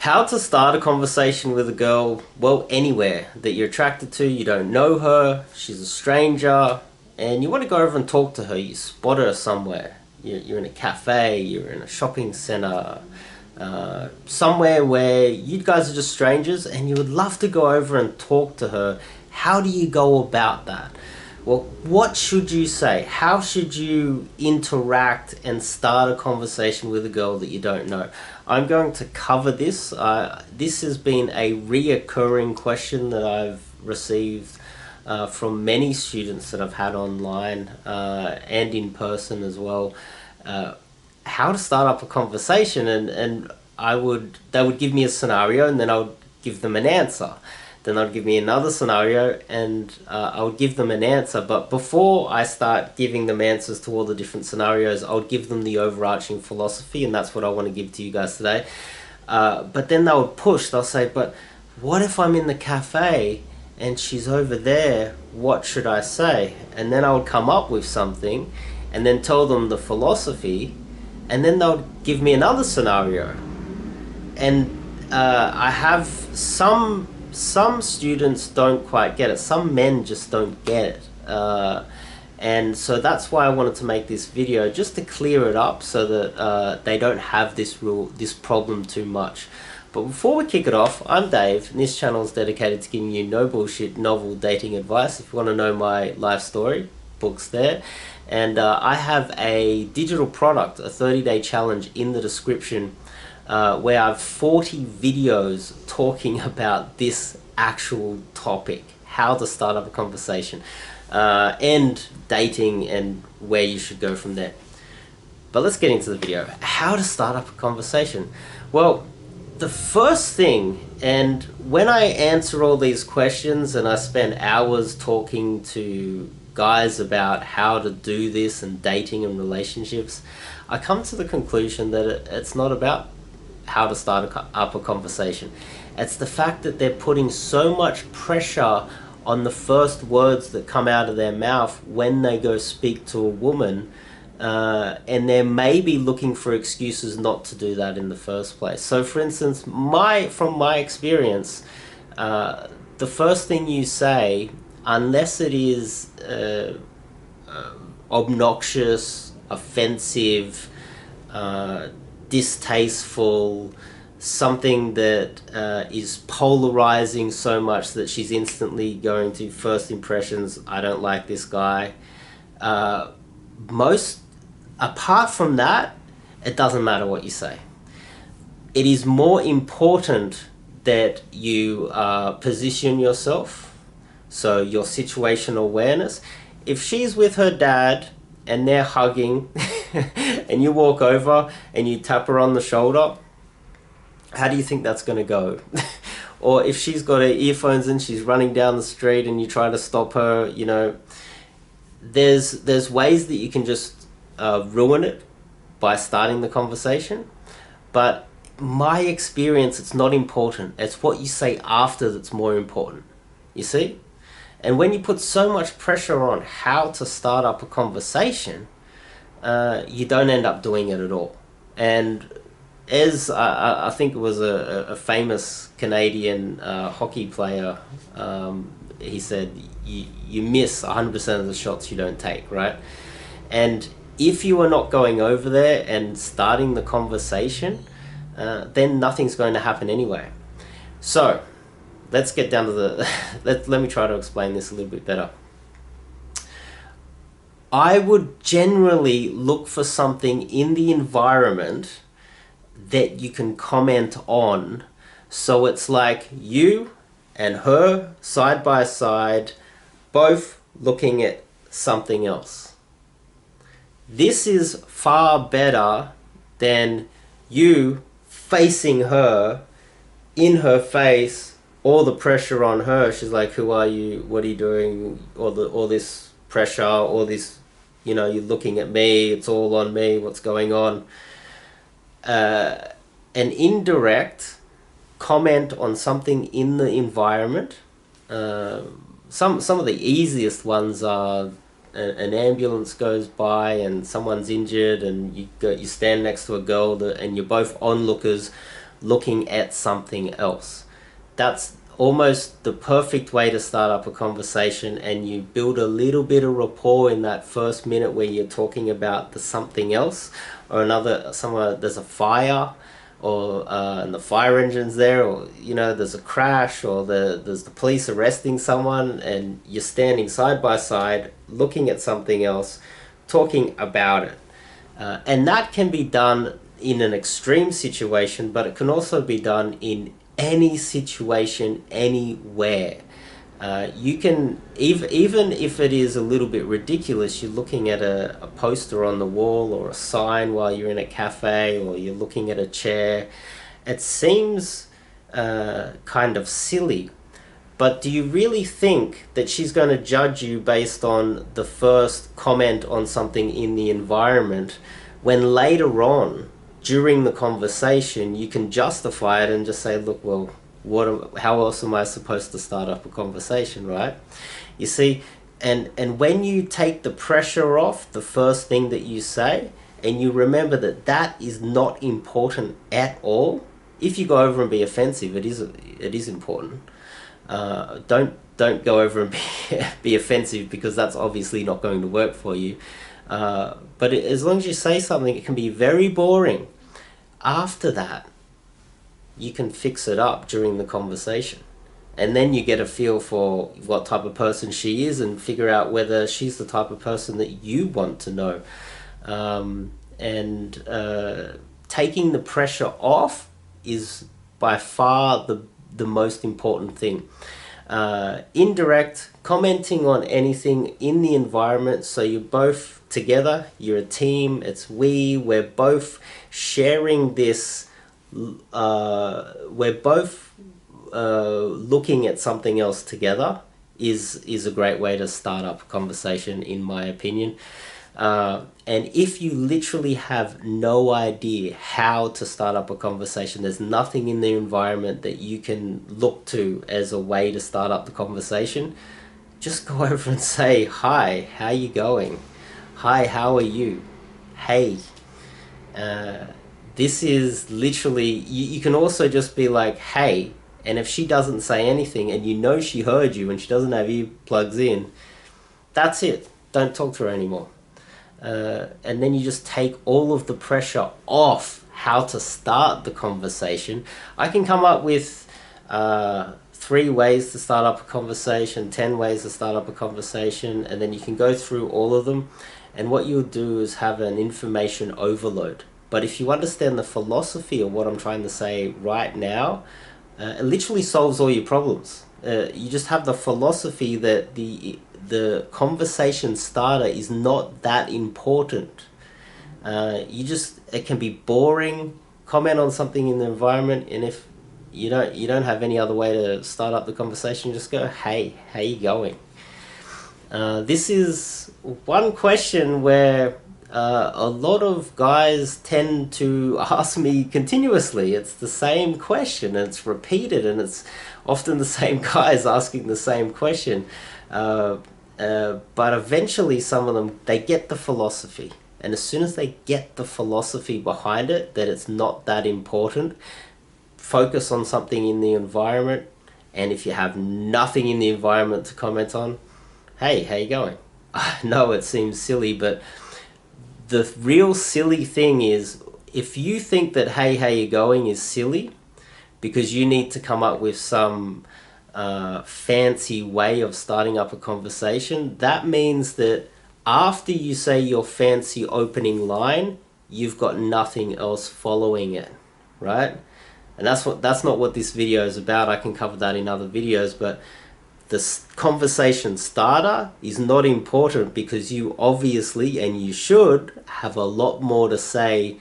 How to start a conversation with a girl, well, anywhere that you're attracted to, you don't know her, she's a stranger, and you want to go over and talk to her. You spot her somewhere. You're in a cafe, you're in a shopping center, somewhere where you guys are just strangers and you would love to go over and talk to her. How do you go about that? Well, what should you say? How should you interact and start a conversation with a girl that you don't know? I'm going to cover this. This has been a reoccurring question that I've received from many students that I've had online and in person as well. How to start up a conversation, and they would give me a scenario, and then I would give them an answer. Then they'd give me another scenario, and I would give them an answer. But before I start giving them answers to all the different scenarios, I would give them the overarching philosophy, and that's what I want to give to you guys today. But then they would push. They'll say, but what if I'm in the cafe and she's over there? What should I say? And then I would come up with something and then tell them the philosophy, and then they'll give me another scenario. And I have some students don't quite get it. Some men just don't get it. And so that's why I wanted to make this video, just to clear it up so that they don't have this problem too much. But before we kick it off, I'm Dave, and this channel is dedicated to giving you no bullshit novel dating advice. If you want to know my life story, book's there. And I have a digital product, a 30-day challenge in the description, where I have 40 videos talking about this actual topic, how to start up a conversation, and dating and where you should go from there. But let's get into the video. How to start up a conversation. Well, the first thing, and when I answer all these questions and I spend hours talking to guys about how to do this and dating and relationships, I come to the conclusion that it's not about how to start up a conversation. It's the fact that they're putting so much pressure on the first words that come out of their mouth when they go speak to a woman, and they're maybe looking for excuses not to do that in the first place. So for instance, from my experience, the first thing you say, unless it is obnoxious, offensive, distasteful, something that is polarizing so much that she's instantly going to first impressions, I don't like this guy. Apart from that, it doesn't matter what you say. It is more important that you position yourself, so your situational awareness. If she's with her dad and they're hugging and you walk over and you tap her on the shoulder, how do you think that's going to go? Or if she's got her earphones and she's running down the street and you try to stop her, you know, there's ways that you can just ruin it by starting the conversation. But my experience, it's not important. It's what you say after that's more important, you see? And when you put so much pressure on how to start up a conversation, you don't end up doing it at all. And as I think it was a famous Canadian hockey player, he said, you miss 100% of the shots you don't take, right? And if you are not going over there and starting the conversation, then nothing's going to happen anyway. So let's get down to the let me try to explain this a little bit better. I would generally look for something in the environment that you can comment on, so it's like you and her side by side, both looking at something else. This is far better than you facing her, in her face, all the pressure on her. She's like, who are you? What are you doing? All this pressure, all this, you know, you're looking at me, it's all on me, what's going on? An indirect comment on something in the environment. Some of the easiest ones are an ambulance goes by and someone's injured, and you stand next to a girl and you're both onlookers looking at something else. That's almost the perfect way to start up a conversation, and you build a little bit of rapport in that first minute where you're talking about the something else, or somewhere there's a fire, or and the fire engine's there, or there's a crash, or there's the police arresting someone, and you're standing side by side looking at something else, talking about it. And that can be done in an extreme situation, but it can also be done in any situation, anywhere. You can, even if it is a little bit ridiculous, you're looking at a poster on the wall or a sign while you're in a cafe, or you're looking at a chair. It seems kind of silly, but do you really think that she's going to judge you based on the first comment on something in the environment, when later on during the conversation you can justify it and just say, look, well, how else am I supposed to start up a conversation, right? You see, and when you take the pressure off the first thing that you say, and you remember that that is not important at all. If you go over and be offensive, it is important. Don't go over and be offensive, because that's obviously not going to work for you. But as long as you say something, it can be very boring. After that, you can fix it up during the conversation, and then you get a feel for what type of person she is, and figure out whether she's the type of person that you want to know. Taking the pressure off is by far the most important thing. Indirect commenting on anything in the environment, so you're both together, you're a team, we're both sharing this, we're both looking at something else together, is a great way to start up a conversation, in my opinion. And if you literally have no idea how to start up a conversation, there's nothing in the environment that you can look to as a way to start up the conversation, just go over and say, hi, how you going? Hi, how are you? Hey. This is literally, you can also just be like, hey, and if she doesn't say anything and you know she heard you and she doesn't have earplugs in, that's it. Don't talk to her anymore. And then you just take all of the pressure off how to start the conversation. I can come up with 3 ways to start up a conversation, 10 ways to start up a conversation, and then you can go through all of them. And what you'll do is have an information overload. But if you understand the philosophy of what I'm trying to say right now, it literally solves all your problems. You just have the philosophy that the conversation starter is not that important. It can be boring, comment on something in the environment, and if you don't have any other way to start up the conversation, just go, hey, how you going? This is one question where a lot of guys tend to ask me continuously. It's the same question, and it's repeated, and it's often the same guys asking the same question. But eventually some of them, they get the philosophy. And as soon as they get the philosophy behind it, that it's not that important, focus on something in the environment. And if you have nothing in the environment to comment on, hey, how you going? I know it seems silly, but the real silly thing is, if you think that hey, how you going is silly because you need to come up with some fancy way of starting up a conversation, that means that after you say your fancy opening line, you've got nothing else following it, right? And that's not what this video is about. I can cover that in other videos, but the conversation starter is not important, because you obviously, and you should, have a lot more to say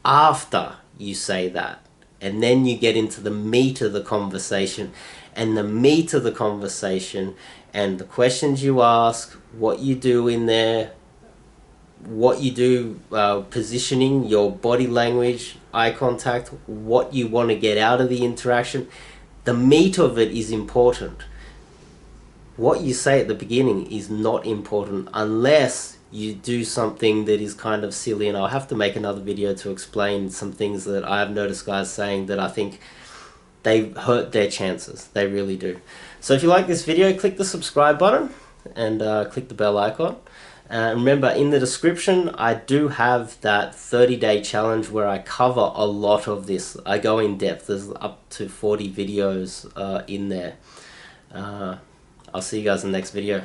after you say that. And then you get into the meat of the conversation, and the meat of the conversation, and the questions you ask, what you do in there, what you do, positioning, your body language, eye contact, what you want to get out of the interaction. The meat of it is important. What you say at the beginning is not important unless you do something that is kind of silly, and I'll have to make another video to explain some things that I've noticed guys saying that I think they hurt their chances. They really do. So if you like this video, click the subscribe button and click the bell icon. Remember, in the description I do have that 30-day challenge where I cover a lot of this. I go in depth. There's up to 40 videos in there. I'll see you guys in the next video.